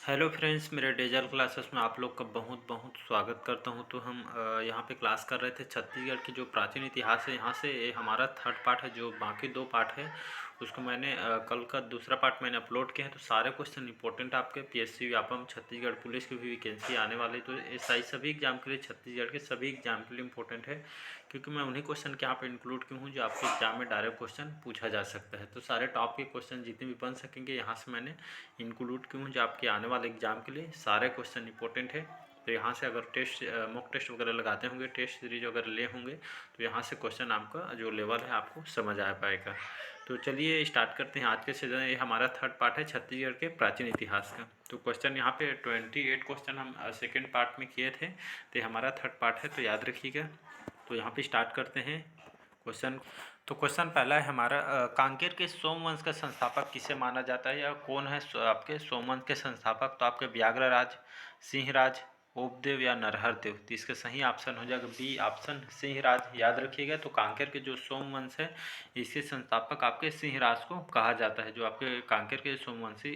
Hello friends, मेरे dazzle classes में आप लोग का बहुत बहुत स्वागत करता हूं। तो हम यहाँ पे क्लास कर रहे थे छत्तीसगढ़ की जो प्राचीन इतिहास है। यहाँ से ये हमारा थर्ड पार्ट है। जो बाकी दो पार्ट है उसको मैंने कल का दूसरा पार्ट मैंने अपलोड किया है। तो सारे क्वेश्चन इंपॉर्टेंट आपके पीएससी व्यापम छत्तीसगढ़ पुलिस की भी वैकेंसी आने वाली। तो ये सभी एग्जाम के लिए, छत्तीसगढ़ के सभी एग्जाम के लिए इंपॉर्टेंट है, क्योंकि मैं उन्हीं क्वेश्चन के यहाँ पे इंक्लूड की हूँ जो आपके एग्जाम में डायरेक्ट क्वेश्चन पूछा जा सकता है। तो सारे टॉप के क्वेश्चन जितने भी बन सकेंगे यहाँ से मैंने इंक्लूड की हूँ, जो आपके आने वाले एग्जाम के लिए सारे क्वेश्चन इंपॉर्टेंट है। तो यहाँ से अगर टेस्ट मॉक टेस्ट वगैरह लगाते होंगे, टेस्ट सीरीज वगैरह ले होंगे, तो यहाँ से क्वेश्चन आपका जो लेवल है आपको समझ आ पाएगा। तो चलिए स्टार्ट करते हैं आज के सीजन। ये हमारा थर्ड पार्ट है छत्तीसगढ़ के प्राचीन इतिहास का। तो क्वेश्चन यहाँ पे 28 क्वेश्चन हम सेकेंड पार्ट में किए थे, तो ये हमारा थर्ड पार्ट है, तो याद रखिएगा। तो यहाँ पे स्टार्ट करते हैं क्वेश्चन। तो क्वेश्चन पहला है हमारा, कांकेर के सोमवंश का संस्थापक किसे माना जाता है, या कौन है आपके सोमवंश के संस्थापक। तो आपके व्याघ्रराज, सिंहराज, उपदेव या नरहरदेव। तो इसका सही ऑप्शन हो जाएगा बी ऑप्शन, सिंहराज। याद रखिएगा। तो कांकेर के जो सोमवंश है इसके संस्थापक आपके सिंहराज को कहा जाता है। जो आपके कांकेर के सोमवंशी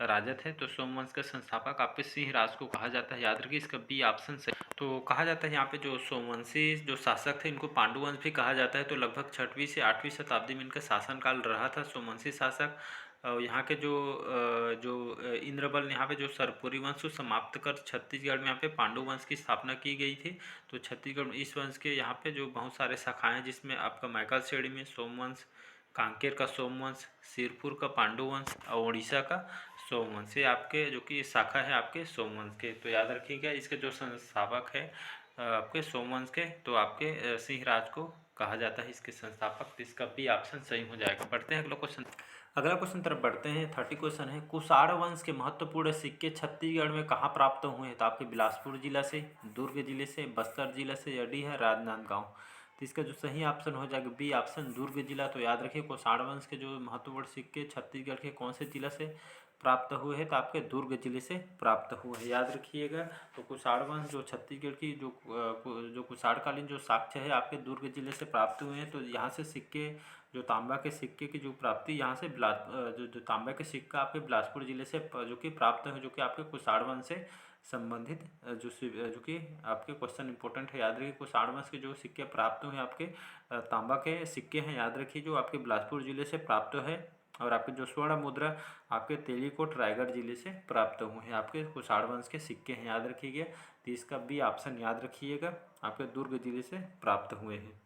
राजा थे, तो सोमवंश के संस्थापक आपके सिंहराज को कहा जाता है। याद रखिए, इसका बी ऑप्शन सही। तो कहा जाता है यहाँ पे जो सोमवंशी जो शासक थे इनको पांडुवंश भी कहा जाता है। तो लगभग 6वीं से 8वीं शताब्दी में इनका शासनकाल रहा था सोमवंशी शासक। यहाँ के जो इंद्रबल ने यहाँ पे जो सरपुरी वंश को समाप्त कर छत्तीसगढ़ में यहाँ पे पांडु वंश की स्थापना की गई थी। तो छत्तीसगढ़ में इस वंश के यहाँ पे जो बहुत सारे शाखाएं हैं, जिसमें आपका मैकल श्रेणी में सोमवंश, कांकेर का सोमवंश, सिरपुर का पांडुवंश और उड़ीसा का सोमवंश, ये आपके जो कि शाखा है आपके सोमवंश के। तो याद रखिएगा, इसके जो संस्थापक है आपके सोमवंश के, तो आपके सिंहराज को कहा जाता है इसके संस्थापक। तो इसका बी ऑप्शन सही हो जाएगा। बढ़ते हैं अगला क्वेश्चन। अगला क्वेश्चन तरफ बढ़ते हैं। 30 क्वेश्चन है, कुषाण वंश के महत्वपूर्ण सिक्के छत्तीसगढ़ में कहाँ प्राप्त हुए हैं। तो आपके बिलासपुर जिला से, दुर्ग जिले से, बस्तर जिला से, या डी है राजनांदगांव। तो इसका जो सही ऑप्शन हो जाएगा बी ऑप्शन, दुर्ग जिला। तो याद रखिए, कुषाण वंश के जो महत्वपूर्ण सिक्के छत्तीसगढ़ के कौन से जिला से प्राप्त हुए हैं। तो आपके दुर्ग जिले से प्राप्त हुए हैं, याद रखिएगा। तो कुषाण वंश जो छत्तीसगढ़ की जो कुषाणकालीन जो साक्ष्य है आपके दुर्ग जिले से प्राप्त हुए हैं। तो यहाँ से सिक्के, जो तांबा के सिक्के की जो प्राप्ति यहाँ से जो तांबा के सिक्का आपके बिलासपुर जिले से जो कि प्राप्त है, जो कि आपके कुषाण वंश से संबंधित जो कि आपके क्वेश्चन इंपॉर्टेंट है। याद रखिए, कुषाण वंश के जो सिक्के प्राप्त हुए आपके तांबा के सिक्के हैं, याद रखिए, जो आपके बिलासपुर जिले से प्राप्त है। और आपके जो स्वर्ण मुद्रा आपके तेलीकोट रायगढ़ जिले से प्राप्त हुए हैं, आपके कुषाण वंश के सिक्के हैं, याद रखिएगा। तो इसका बी ऑप्शन याद रखिएगा, आपके दुर्ग जिले से प्राप्त हुए हैं।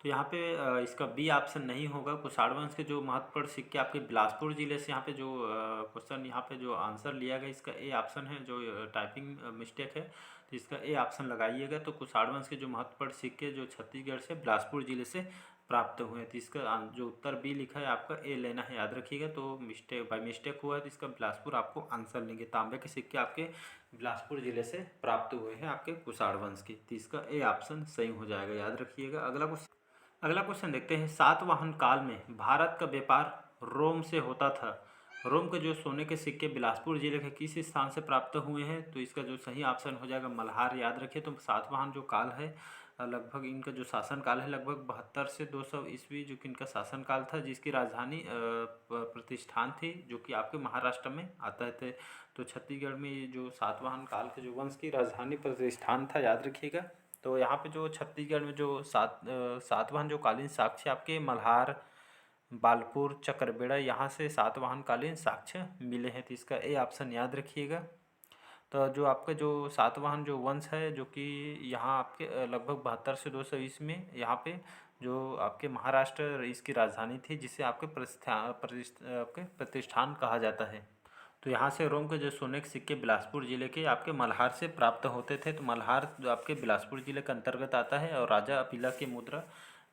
तो यहाँ पे इसका बी ऑप्शन नहीं होगा। कुषाण वंश के जो महत्वपूर्ण सिक्के आपके बिलासपुर जिले से, यहाँ पे जो क्वेश्चन यहाँ पे जो आंसर लिया गया इसका ए ऑप्शन है। जो टाइपिंग मिस्टेक है, तो इसका ए ऑप्शन लगाइएगा। तो कुषाण वंश के जो महत्वपूर्ण सिक्के जो छत्तीसगढ़ से बिलासपुर जिले से प्राप्त हुए हैं, तो इसका जो उत्तर बी लिखा है आपका ए लेना है, याद रखिएगा। तो मिस्टेक बाई मिस्टेक हुआ है, तो इसका बिलासपुर आपको आंसर लेंगे। तांबे के सिक्के आपके बिलासपुर जिले से प्राप्त हुए हैं आपके कुषाण वंश के, तो इसका ए ऑप्शन सही हो जाएगा, याद रखिएगा। अगला क्वेश्चन देखते हैं। सातवाहन काल में भारत का व्यापार रोम से होता था। रोम के जो सोने के सिक्के बिलासपुर जिले के किस स्थान से प्राप्त हुए हैं। तो इसका जो सही ऑप्शन हो जाएगा मल्हार, याद रखिए। तो सातवाहन जो काल है, लगभग इनका जो शासन काल है लगभग 72 से 200 ईस्वी, जो कि इनका शासन काल था, जिसकी राजधानी प्रतिष्ठान थी, जो कि आपके महाराष्ट्र में आता थे। तो छत्तीसगढ़ में ये जो सातवाहन काल के जो वंश की राजधानी प्रतिष्ठान था, याद रखिएगा। तो यहाँ पे जो छत्तीसगढ़ में जो सातवाहन जो कालीन साक्ष्य आपके मल्हार, बालपुर, चक्रबेड़ा, यहाँ से सातवाहन कालीन साक्ष्य मिले हैं। तो इसका ए ऑप्शन याद रखिएगा। तो जो आपका जो सातवाहन जो वंश है, जो कि यहाँ आपके लगभग 72 से 200 ईस्वी में यहाँ पे जो आपके महाराष्ट्र इसकी राजधानी थी, जिसे आपके आपके प्रतिष्ठान कहा जाता है। तो यहाँ से रोम के जो सोने के सिक्के बिलासपुर जिले के आपके मल्हार से प्राप्त होते थे। तो मल्हार जो आपके बिलासपुर जिले के अंतर्गत आता है, और राजा अपीला की मुद्रा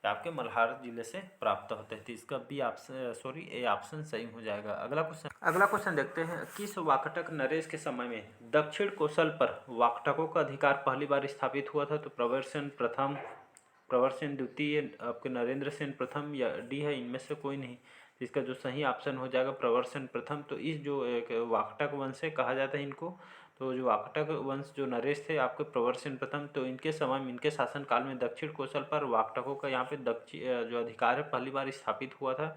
आपके मल्हार जिले से प्राप्त होते हैं। तो इसका बी ऑप्शन ए ऑप्शन सही हो जाएगा। अगला क्वेश्चन देखते हैं। किस वाकटक नरेश के समय में दक्षिण कोसल पर वाकटकों का अधिकार पहली बार स्थापित हुआ था। तो प्रवरसेन प्रथम, प्रवरसेन द्वितीय, आपके नरेंद्र सेन प्रथम, या डी है इनमें से कोई नहीं। इसका जो सही ऑप्शन हो जाएगा प्रवरसेन प्रथम। तो इस जो एक वाकटक वंश से कहा जाता है इनको। तो जो वाकटक वंश जो नरेश थे आपके प्रवरसेन प्रथम, तो इनके समय में, इनके शासनकाल में दक्षिण कोसल पर वाकटकों का यहाँ पे जो अधिकार है पहली बार स्थापित हुआ था।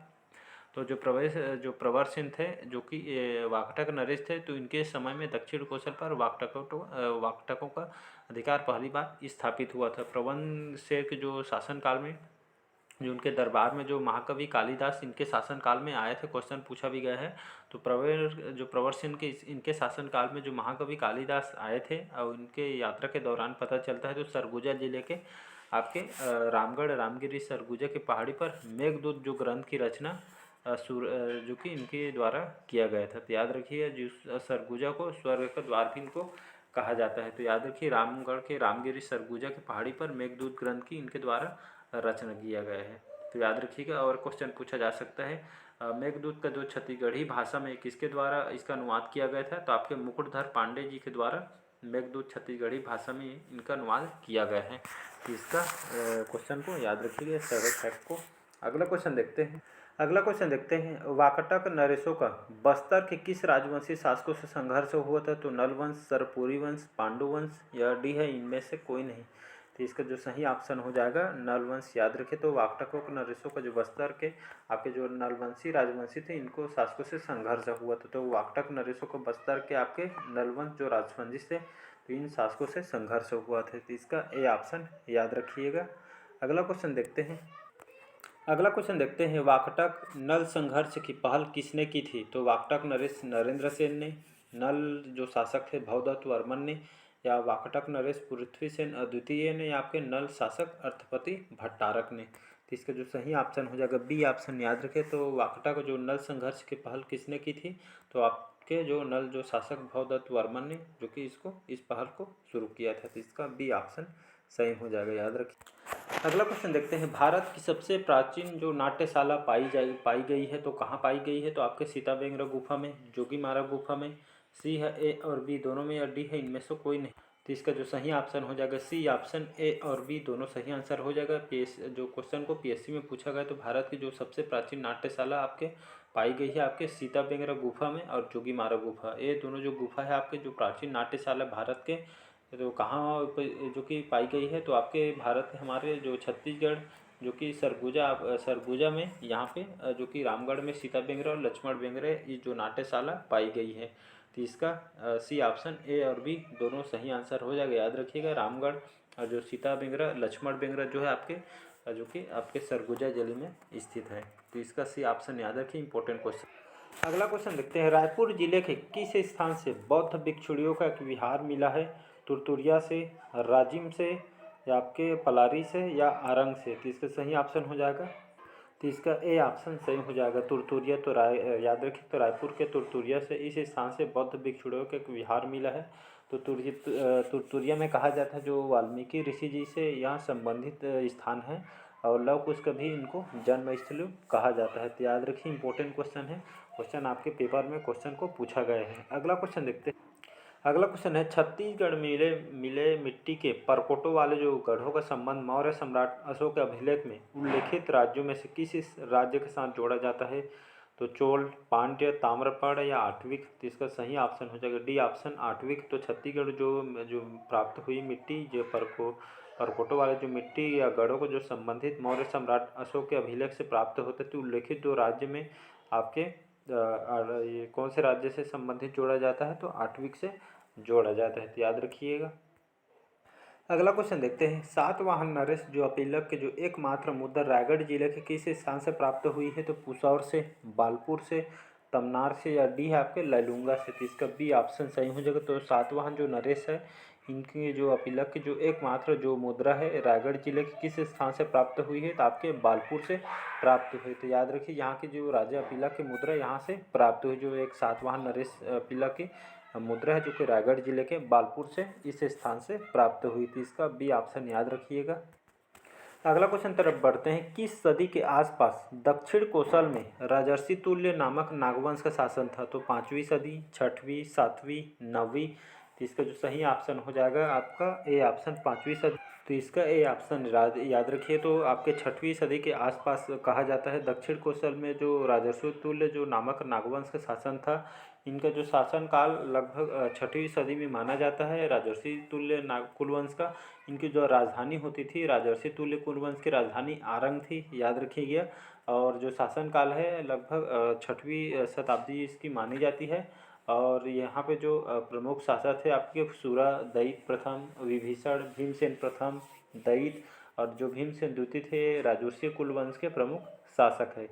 तो जो प्रवर सिंह थे, जो कि वाकटक नरेश थे, तो इनके समय में दक्षिण कौशल पर वाकटकों का अधिकार पहली बार स्थापित हुआ था। प्रवन शेर के जो शासनकाल में, जो उनके दरबार में जो महाकवि कालिदास इनके शासनकाल में आए थे, क्वेश्चन पूछा भी गया है। तो प्रवर सिंह के इनके शासनकाल में जो महाकवि कालिदास आए थे और इनके यात्रा के दौरान पता चलता है, तो सरगुजा जिले के आपके रामगढ़ रामगिरी सरगुजा के पहाड़ी पर मेघदूत जो ग्रंथ की रचना जो कि इनके द्वारा किया गया था। तो याद रखिए, जिस सरगुजा को स्वर्ग का द्वार भी इनको कहा जाता है। तो याद रखिए, रामगढ़ के रामगिरी सरगुजा की पहाड़ी पर मेघदूत ग्रंथ की इनके द्वारा रचना किया गया है। तो याद रखिएगा। और क्वेश्चन पूछा जा सकता है, मेघदूत का जो छत्तीसगढ़ी भाषा में किसके द्वारा इसका अनुवाद किया गया था, तो आपके मुकुटधर पांडे जी के द्वारा मेघदूत छत्तीसगढ़ी भाषा में इनका अनुवाद किया गया है। तो इसका क्वेश्चन को याद रखिएगा, सरल फैक्ट को। अगला क्वेश्चन देखते हैं, वाकटक नरेशों का बस्तर के किस राजवंशी शासकों से संघर्ष हुआ था, तो नल वंश, सरपुरी वंश, पांडु वंश या डी है इनमें से कोई नहीं। तो इसका जो सही ऑप्शन हो जाएगा नल वंश। याद रखें, तो वाकटकों के नरेशों का जो बस्तर के आपके जो नलवंशी राजवंशी थे, इनको शासकों से संघर्ष हुआ था। तो वाकटक नरेशों को बस्तर के आपके नलवंश जो राजवंशी थे, तो इन शासकों से संघर्ष हुआ था। तो इसका ए ऑप्शन याद रखिएगा। अगला क्वेश्चन देखते हैं, वाकटक नल संघर्ष की पहल किसने की थी, तो वाकटक नरेश नरेंद्र सेन ने, नल जो शासक थे भवदत्त वर्मन ने, या वाकटक नरेश पृथ्वीसेन अद्वितीय ने, या आपके नल शासक अर्थपति भट्टारक ने। तो इसका जो सही ऑप्शन हो जाएगा बी ऑप्शन। याद रखें, तो वाकटक जो नल संघर्ष की पहल किसने की थी, तो आपके जो नल जो शासक भवदत्त वर्मन ने, जो कि इस पहल को शुरू किया था। तो इसका बी ऑप्शन सही हो जाएगा। याद रखिए। अगला क्वेश्चन देखते हैं, भारत की सबसे प्राचीन जो नाट्यशाला पाई गई है, तो कहाँ पाई गई है, तो आपके सीताबेंगरा गुफा में, जोगीमारा गुफा में, सी है ए और बी दोनों में, या डी है इनमें से कोई नहीं। तो इसका जो सही ऑप्शन हो जाएगा सी ऑप्शन, ए और बी दोनों सही आंसर हो जाएगा। जो क्वेश्चन को पीएससी में पूछा गया, तो भारत की जो सबसे प्राचीन नाट्यशाला आपके पाई गई है, आपके सीताबेंगरा गुफा में और जोगीमारा गुफा, ये दोनों जो गुफा है आपके जो प्राचीन नाट्यशाला भारत के, तो कहाँ जो कि पाई गई है, तो आपके भारत हमारे जो छत्तीसगढ़ जो कि सरगुजा में, यहाँ पे जो कि रामगढ़ में सीताबेंगरा और लक्ष्मण बेंगरा ये जो नाट्यशाला पाई गई है। तो इसका सी ऑप्शन, ए और बी दोनों सही आंसर हो जाएगा। याद रखिएगा, रामगढ़ और जो सीताबेंगरा लक्ष्मण बेंगरा जो है आपके जो कि आपके सरगुजा जिले में स्थित है। तो इसका सी ऑप्शन याद रखिए, इंपॉर्टेंट क्वेश्चन। अगला क्वेश्चन देखते हैं, रायपुर जिले के किस स्थान से बौद्ध भिक्षुणियों का एक विहार मिला है, तुरतुरिया से, राजिम से, या आपके पलारी से, या आरंग से। तो इसका सही ऑप्शन हो जाएगा, तो इसका ए ऑप्शन सही हो जाएगा, तुरतुरिया। तो याद रखिए, तो रायपुर के तुरतुरिया से इस स्थान से बौद्ध भिक्षुणियों का एक विहार मिला है। तो तुरतुरिया में कहा जाता है जो वाल्मीकि ऋषि जी से यहाँ संबंधित स्थान है, और लव कुश का भी इनको जन्मस्थल कहा जाता है। तो याद रखिए, इंपॉर्टेंट क्वेश्चन है, क्वेश्चन आपके पेपर में क्वेश्चन को पूछा गया है। अगला क्वेश्चन है, छत्तीसगढ़ मिले मिट्टी के परकोटों वाले जो गढ़ों का संबंध मौर्य सम्राट अशोक के अभिलेख में उल्लेखित राज्यों में से किस राज्य के साथ जोड़ा जाता है, तो चोल, पांड्य, ताम्रपर्ण या आठविक। तो इसका सही ऑप्शन हो जाएगा डी ऑप्शन, आठविक। तो छत्तीसगढ़ जो प्राप्त हुई मिट्टी, जो परकोटों वाले जो मिट्टी या गढ़ों को जो संबंधित मौर्य सम्राट अशोक के अभिलेख से प्राप्त होते थे, उल्लेखित दो राज्य में आपके ये कौन से राज्य से संबंधित जोड़ा जाता है, तो आठविक से जोड़ा जाता है। तो याद रखिएगा। अगला क्वेश्चन देखते हैं, सातवाहन नरेश जो अपीलक के जो एकमात्र मुद्रा रायगढ़ जिले के किस स्थान से प्राप्त हुई है, तो पुसौर से, बालपुर से, तमनार से, या डी है आपके लैलूंगा से। तो इसका बी ऑप्शन सही हो जाएगा। तो सातवाहन जो नरेश है, इनकी जो अपीलक की जो एकमात्र जो मुद्रा है रायगढ़ जिले के किस स्थान से प्राप्त हुई है, तो आपके बालपुर से प्राप्त हुई। तो याद रखिए, यहाँ की जो राजा अपीलक की मुद्रा यहाँ से प्राप्त हुई, जो एक सातवाहन नरेश अपीलक की मुद्रा है, जो कि रायगढ़ जिले के बालपुर से इस स्थान से प्राप्त हुई थी। इसका बी ऑप्शन याद रखिएगा। अगला क्वेश्चन तरफ बढ़ते हैं, किस सदी के आसपास दक्षिण कौशल में राजर्षि तुल्य नामक नागवंश का शासन था, तो 5वीं सदी, 6वीं, 7वीं, 9वीं। तो इसका जो सही ऑप्शन हो जाएगा आपका ए ऑप्शन, 5वीं सदी। तो इसका ए ऑप्शन याद रखिए। तो आपके 6वीं सदी के आसपास कहा जाता है दक्षिण कोसल में जो राजर्षि तुल्य जो नामक नागवंश का शासन था, इनका जो शासन काल लगभग 6वीं सदी में माना जाता है राजर्षि तुल्य कुलवंश का। इनकी जो राजधानी होती थी, राजर्षि तुल्य कुलवंश की राजधानी आरंग थी, याद रखिएगा। और जो शासन काल है लगभग 6वीं शताब्दी इसकी मानी जाती है। और यहाँ पे जो प्रमुख शासक थे आपके सूरा दयित प्रथम, विभीषण, भीमसेन प्रथम, दयित, और जो भीमसेन द्वितीय थे राजर्षि कुलवंश के प्रमुख शासक है।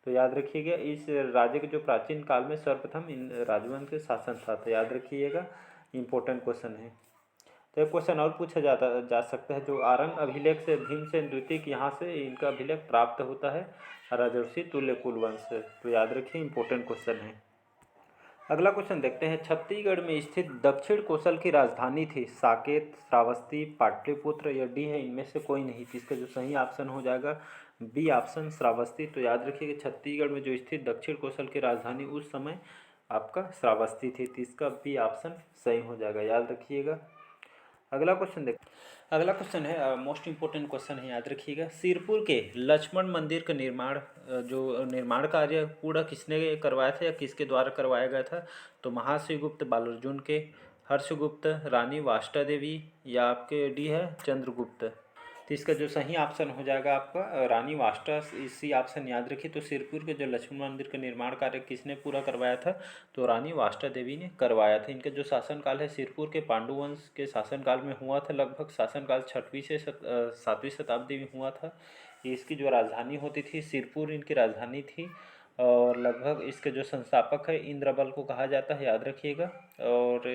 तो याद रखिएगा इस राज्य के जो प्राचीन काल में सर्वप्रथम इन राजवंश के शासन था। तो याद रखिएगा, इम्पोर्टेंट क्वेश्चन है। तो एक क्वेश्चन और पूछा जा सकता है, जो आरंग अभिलेख से भीमसेन द्वितीय यहाँ से इनका अभिलेख प्राप्त होता है राजर्षि तुल्य कुलवंश से। तो याद रखिए, इम्पोर्टेंट क्वेश्चन है। अगला क्वेश्चन देखते हैं, छत्तीसगढ़ में स्थित दक्षिण कोसल की राजधानी थी साकेत, श्रावस्ती, पाटलिपुत्र या डी है इनमें से कोई नहीं। इसका जो सही ऑप्शन हो जाएगा बी ऑप्शन श्रावस्ती। तो याद रखिए कि छत्तीसगढ़ में जो स्थित दक्षिण कोसल की राजधानी उस समय आपका श्रावस्ती थी। तो इसका बी ऑप्शन सही हो जाएगा, याद रखिएगा। अगला क्वेश्चन है मोस्ट इम्पोर्टेंट क्वेश्चन है, याद रखिएगा। सिरपुर के लक्ष्मण मंदिर का निर्माण जो निर्माण कार्य पूरा किसने करवाया था या किसके द्वारा करवाया गया था? तो महाशिवगुप्त बालार्जुन के, हर्षगुप्त, रानी वाष्टा देवी या आपके डी है चंद्रगुप्त। तो इसका जो सही ऑप्शन हो जाएगा आपका रानी वाष्टा, इसी ऑप्शन याद रखिए। तो सिरपुर के जो लक्ष्मण मंदिर का निर्माण कार्य किसने पूरा करवाया था? तो रानी वाष्टा देवी ने करवाया था। इनका जो शासनकाल है सिरपुर के पांडुवंश के शासनकाल में हुआ था, लगभग शासनकाल 6वीं से 7वीं शताब्दी में हुआ था। इसकी जो राजधानी होती थी सिरपुर इनकी राजधानी थी, और लगभग इसके जो संस्थापक है इंद्रबल को कहा जाता है, याद रखिएगा। और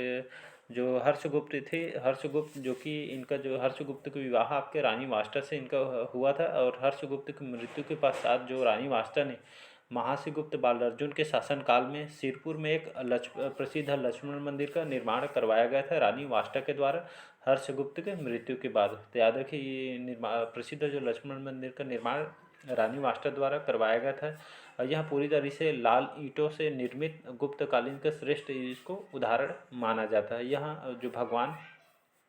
जो हर्षगुप्त थे, हर्षगुप्त जो कि इनका जो हर्षगुप्त का विवाह आपके रानी वाष्टा से इनका हुआ था, और हर्षगुप्त की मृत्यु के पश्चात जो रानी वाष्टा ने महाशिवगुप्त बालार्जुन के शासनकाल में सिरपुर में एक प्रसिद्ध लक्ष्मण मंदिर का निर्माण करवाया गया था रानी वाष्टा के द्वारा हर्षगुप्त के मृत्यु के बाद। तो याद रखिए ये प्रसिद्ध जो लक्ष्मण मंदिर का निर्माण रानी वाष्टा द्वारा करवाया गया था। यह पूरी तरह से लाल ईंटों से निर्मित गुप्तकालीन का श्रेष्ठ इसको उदाहरण माना जाता है। यहाँ जो भगवान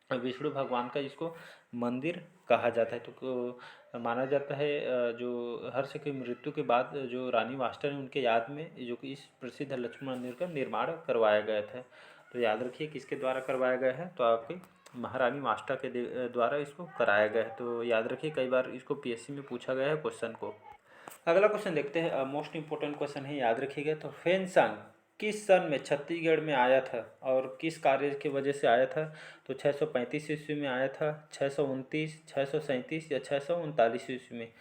विष्णु भगवान का इसको मंदिर कहा जाता है। तो माना जाता है जो हर्ष की मृत्यु के बाद जो रानी वाष्टा ने उनके याद में जो कि इस प्रसिद्ध लक्ष्मण मंदिर का निर्माण करवाया गया था। तो याद रखिए किसके द्वारा करवाया गया है? तो आपके महारानी वाष्टा के द्वारा इसको कराया गया है। तो याद रखिए कई बार इसको पीएससी में पूछा गया है क्वेश्चन को। अगला क्वेश्चन देखते हैं, मोस्ट इंपोर्टेंट क्वेश्चन है, याद रखिएगा। तो फेनसांग किस सन में छत्तीसगढ़ में आया था और किस कार्य की वजह से आया था? तो 635 ईस्वी में आया था, 629, 637 या 639 ईस्वी में?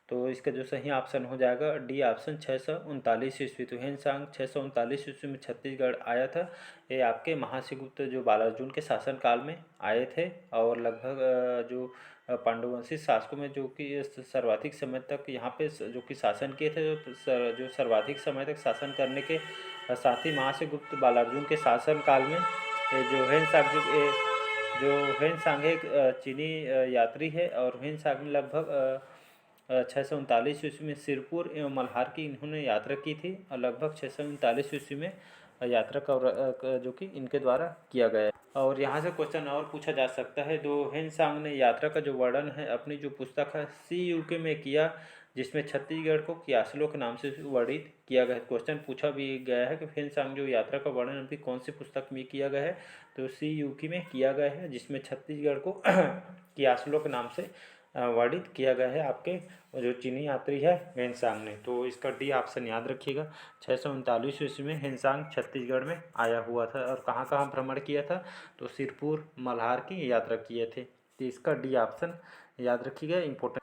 तो इसका जो सही ऑप्शन हो जाएगा डी ऑप्शन 639 ईस्वी। तो हेनसांग 639 ईस्वी में छत्तीसगढ़ आया था। ये आपके महाशिवगुप्त जो बालार्जुन के शासनकाल में आए थे, और लगभग जो पांडुवंशी शासकों में जो कि सर्वाधिक समय तक यहाँ पे जो कि शासन किए थे, जो सर्वाधिक समय तक शासन करने के साथ ही महाशिवगुप्त बालार्जुन के शासनकाल में जो हेनसांग एक चीनी यात्री है, और हेनसांग ने लगभग 639 ईस्वी में सिरपुर एवं मल्हार की इन्होंने यात्रा की थी, और लगभग 639 ईस्वी में यात्रा का जो कि इनके द्वारा किया गया है। और यहाँ से क्वेश्चन और पूछा जा सकता है, तो हेनसांग ने यात्रा का जो वर्णन है अपनी जो पुस्तक है CUK में किया, जिसमें छत्तीसगढ़ को कियासलो के नाम से वर्णित किया गया है। क्वेश्चन पूछा भी गया है कि हेनसांग जो यात्रा का वर्णन अपनी कौन सी पुस्तक में किया गया है? तो CUK में किया गया है, जिसमें छत्तीसगढ़ को कियासलो के नाम से वर्णित किया गया है आपके जो चीनी यात्री है हेनसांग ने। तो इसका डी ऑप्शन याद रखिएगा। 639 ईस्वी में हेनसांग छत्तीसगढ़ में आया हुआ था, और कहाँ कहाँ भ्रमण किया था? तो सिरपुर, मल्हार की यात्रा किए थे। तो इसका डी ऑप्शन याद रखिएगा, इम्पोर्टेंट।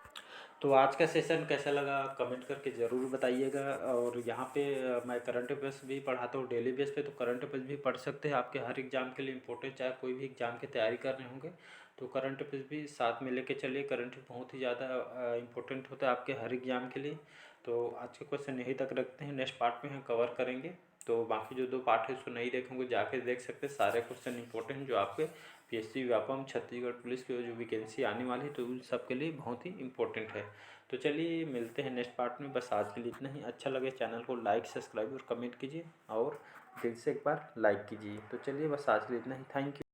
तो आज का सेशन कैसा लगा कमेंट करके ज़रूर बताइएगा। और यहाँ पे मैं करंट अफेयर्स भी पढ़ाता हूँ डेली बेस पे, तो करंट अफेयर्स भी पढ़ सकते हैं, आपके हर एग्ज़ाम के लिए इंपॉर्टेंट, चाहे कोई भी एग्ज़ाम की तैयारी कर रहे होंगे तो करंट अफेयर्स भी साथ में लेके चलिए। करंट बहुत ही ज़्यादा इंपॉर्टेंट होता है आपके हर एग्ज़ाम के लिए। तो आज के क्वेश्चन यहीं तक रखते हैं, नेक्स्ट पार्ट में हम कवर करेंगे। तो बाकी जो 2 पार्ट है उसको नहीं देखेंगे, जाके देख सकते हैं। सारे क्वेश्चन इंपॉर्टेंट जो आपके PSC व्यापम छत्तीसगढ़ पुलिस की जो वैकेंसी आने वाली है, तो उन सब के लिए बहुत ही इंपॉर्टेंट है। तो चलिए मिलते हैं नेक्स्ट पार्ट में। बस आज के लिए इतना ही। अच्छा लगे चैनल को लाइक, सब्सक्राइब और कमेंट कीजिए, और दिल से एक बार लाइक कीजिए। तो चलिए बस आज के लिए इतना ही। Thank you.